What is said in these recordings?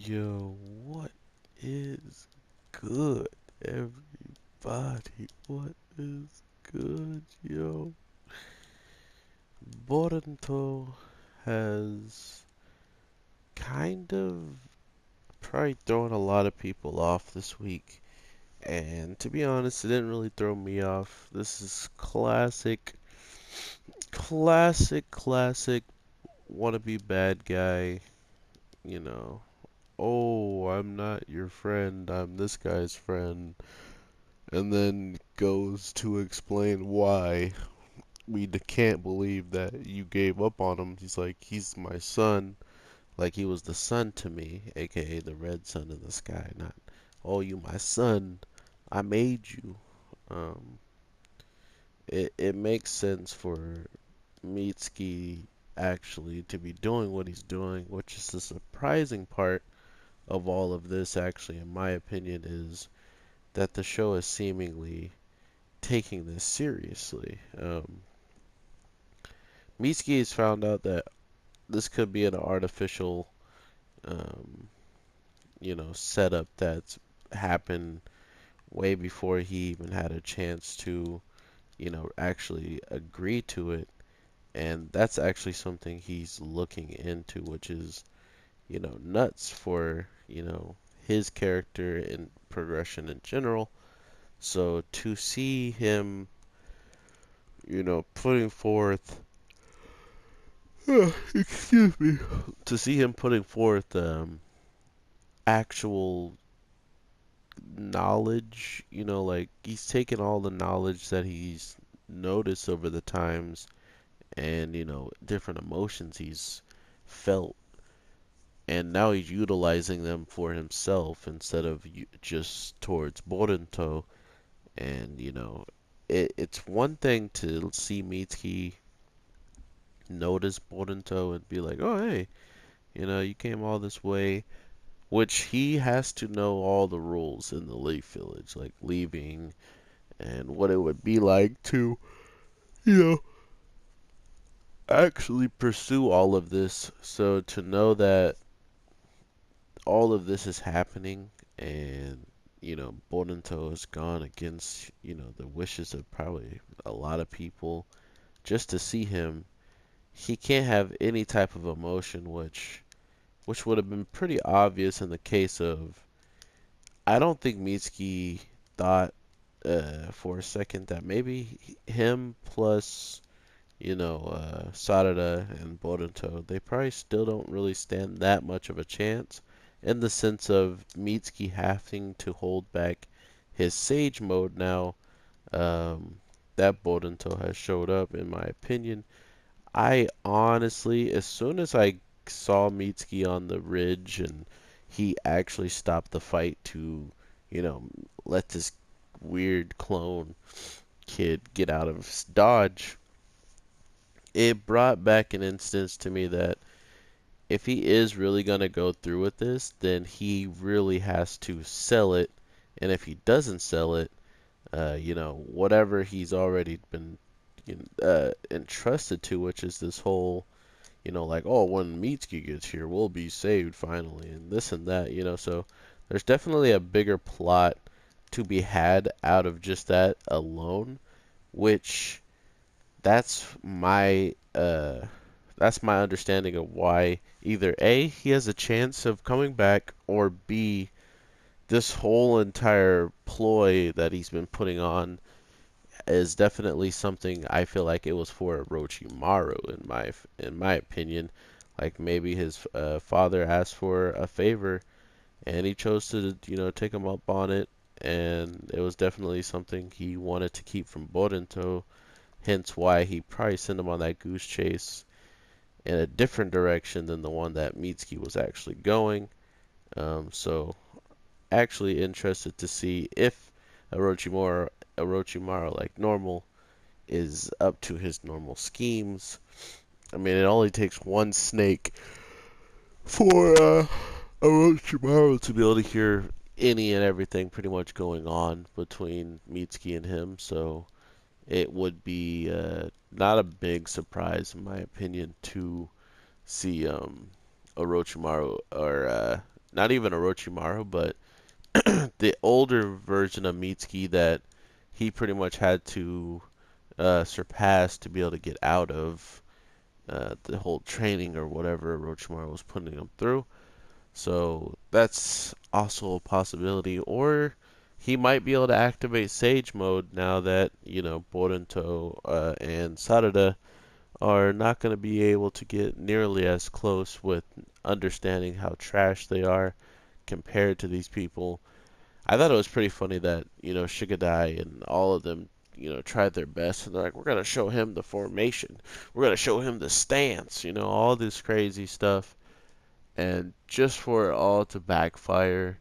Yo, what is good, everybody? What is good, yo? Boruto has kind of probably thrown a lot of people off this week, and to be honest, it didn't really throw me off. This is classic wannabe bad guy, you know. Oh, I'm not your friend, I'm this guy's friend. And then goes to explain why can't believe that you gave up on him. He's like, he's my son, like he was the sun to me, aka the red sun in the sky, not, oh, you my son, I made you. Um, it makes sense for Mitsuki actually to be doing what he's doing, which is the surprising part of all of this, actually, in my opinion, is that the show is seemingly taking this seriously. Mitsuki has found out that this could be an artificial, um, setup that's happened way before he even had a chance to, actually agree to it. And that's actually something he's looking into, which is, nuts for, his character and progression in general. So to see him, putting forth, excuse me, to see him putting forth actual knowledge, like he's taken all the knowledge that he's noticed over the times and, different emotions he's felt, and now he's utilizing them for himself instead of just towards Boruto. And, it's one thing to see Mitsuki notice Boruto and be like, oh, hey, you came all this way, which he has to know all the rules in the Leaf Village, like leaving and what it would be like to, you know, actually pursue all of this. So to know that all of this is happening and, Boruto has gone against, the wishes of probably a lot of people, just to see him, he can't have any type of emotion, which would have been pretty obvious in the case of, I don't think Mitsuki thought for a second that maybe him plus, Sarada and Boruto, they probably still don't really stand that much of a chance in the sense of Mitsuki having to hold back his Sage mode now, um, that Boruto has showed up, in my opinion. I honestly, as soon as I saw Mitsuki on the ridge and he actually stopped the fight to, you know, let this weird clone kid get out of dodge, it brought back an instance to me that if he is really going to go through with this, then he really has to sell it. And if he doesn't sell it, whatever he's already been entrusted to, which is this whole, like, oh, when Mitsuki gets here, we'll be saved finally, and this and that, So there's definitely a bigger plot to be had out of just that alone, which that's my that's my understanding of why either A, he has a chance of coming back, or B, this whole entire ploy that he's been putting on is definitely something I feel like it was for Orochimaru in my opinion. Like maybe his father asked for a favor and he chose to take him up on it, and it was definitely something he wanted to keep from Boruto. Hence why he probably sent him on that goose chase in a different direction than the one that Mitsuki was actually going. So actually interested to see if Orochimaru, like normal, is up to his normal schemes. I mean, it only takes one snake for Orochimaru to be able to hear any and everything pretty much going on between Mitsuki and him, so it would be not a big surprise, in my opinion, to see Orochimaru or not even Orochimaru, but the older version of Mitsuki that he pretty much had to surpass to be able to get out of the whole training or whatever Orochimaru was putting him through. So that's also a possibility. Or he might be able to activate Sage mode now that, Boruto and Sarada are not going to be able to get nearly as close with understanding how trash they are compared to these people. I thought it was pretty funny that, Shigadai and all of them, tried their best and they're like, we're going to show him the formation. We're going to show him the stance, all this crazy stuff. And just for it all to backfire,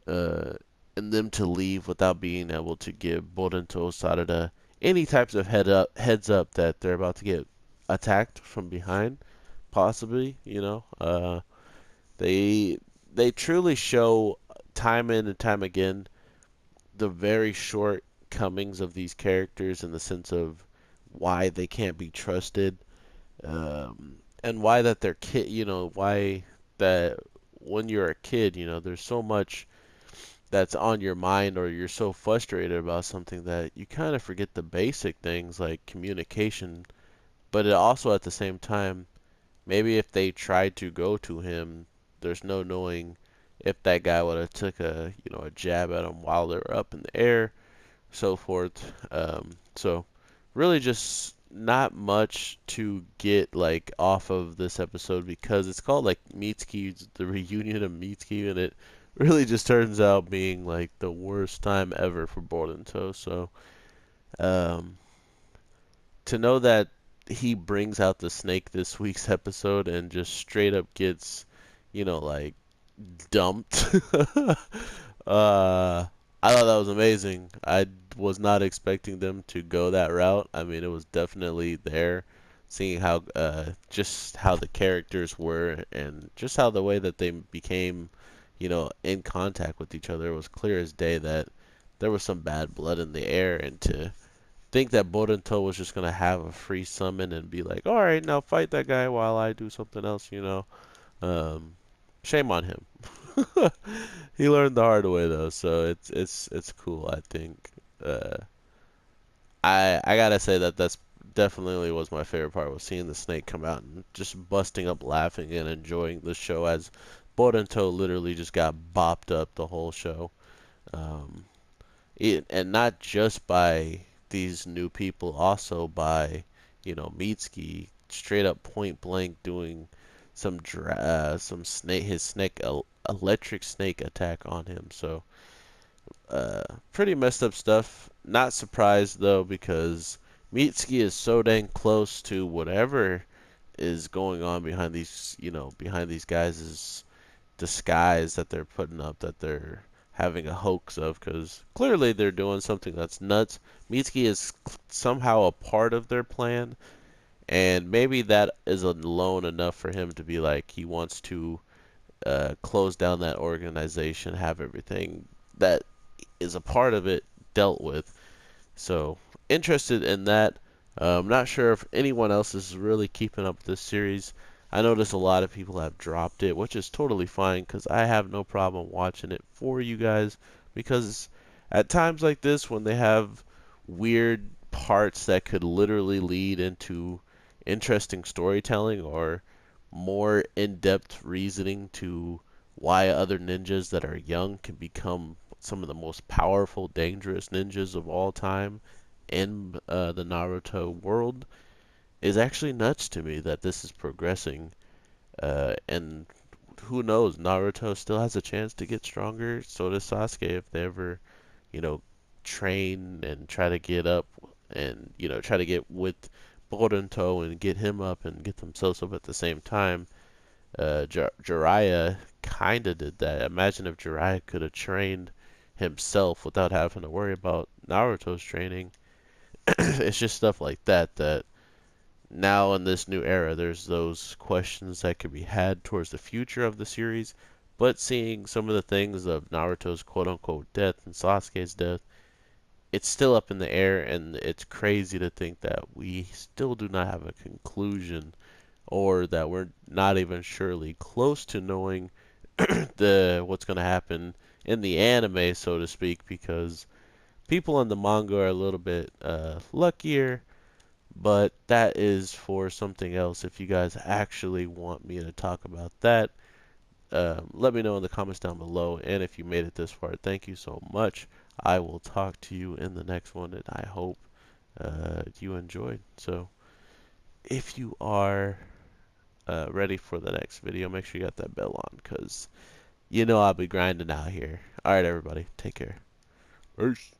uh, and them to leave without being able to give Boruto Sarada any types of heads up that they're about to get attacked from behind, possibly, they they truly show time in and time again the very shortcomings of these characters in the sense of why they can't be trusted, and why that they're kid, why that when you're a kid, there's so much that's on your mind or you're so frustrated about something that you kind of forget the basic things like communication. But it also at the same time, maybe if they tried to go to him, there's no knowing if that guy would have took a jab at him while they were up in the air, so forth. So really just not much to get like off of this episode because it's called like Mitsuki, the reunion of Mitsuki, and it really just turns out being like the worst time ever for Boruto. So um, to know that he brings out the snake this week's episode and just straight up gets, like dumped. I thought that was amazing. I was not expecting them to go that route. I mean, it was definitely there, seeing how just how the characters were and just how the way that they became, in contact with each other. It was clear as day that there was some bad blood in the air, and to think that Boruto was just gonna have a free summon and be like, all right, now fight that guy while I do something else. Um, Shame on him. He learned the hard way though, so it's cool. I think. I gotta say that that's definitely was my favorite part was seeing the snake come out and just busting up laughing and enjoying the show as Boruto literally just got bopped up the whole show. Um, and not just by these new people, also by Mitsuki straight up point blank doing some snake his snake electric snake attack on him. So pretty messed up stuff. Not surprised though because Mitsuki is so dang close to whatever is going on behind these guys' disguise that they're putting up, that they're having a hoax of, because clearly they're doing something that's nuts. Mitsuki is somehow a part of their plan, and maybe that is alone enough for him to be like he wants to close down that organization, have everything that is a part of it dealt with. So interested in that. I'm not sure if anyone else is really keeping up with this series. I notice a lot of people have dropped it, which is totally fine because I have no problem watching it for you guys. Because at times like this, when they have weird parts that could literally lead into interesting storytelling or more in-depth reasoning to why other ninjas that are young can become some of the most powerful, dangerous ninjas of all time in the Naruto world, is actually nuts to me that this is progressing. And who knows, Naruto still has a chance to get stronger. So does Sasuke if they ever, you know, train and try to get up and, try to get with Boruto and get him up and get themselves up at the same time. Jiraiya kind of did that. Imagine if Jiraiya could have trained himself without having to worry about Naruto's training. It's just stuff like that that now in this new era, there's those questions that could be had towards the future of the series. But seeing some of the things of Naruto's quote unquote death and Sasuke's death, it's still up in the air, and it's crazy to think that we still do not have a conclusion or that we're not even surely close to knowing the what's going to happen in the anime, so to speak, because people in the manga are a little bit luckier, but that is for something else. If you guys actually want me to talk about that, let me know in the comments down below. And if you made it this far, thank you so much. I will talk to you in the next one, and I hope you enjoyed. So if you are ready for the next video, make sure you got that bell on, because you know I'll be grinding out here. Alright, everybody. Take care. Peace.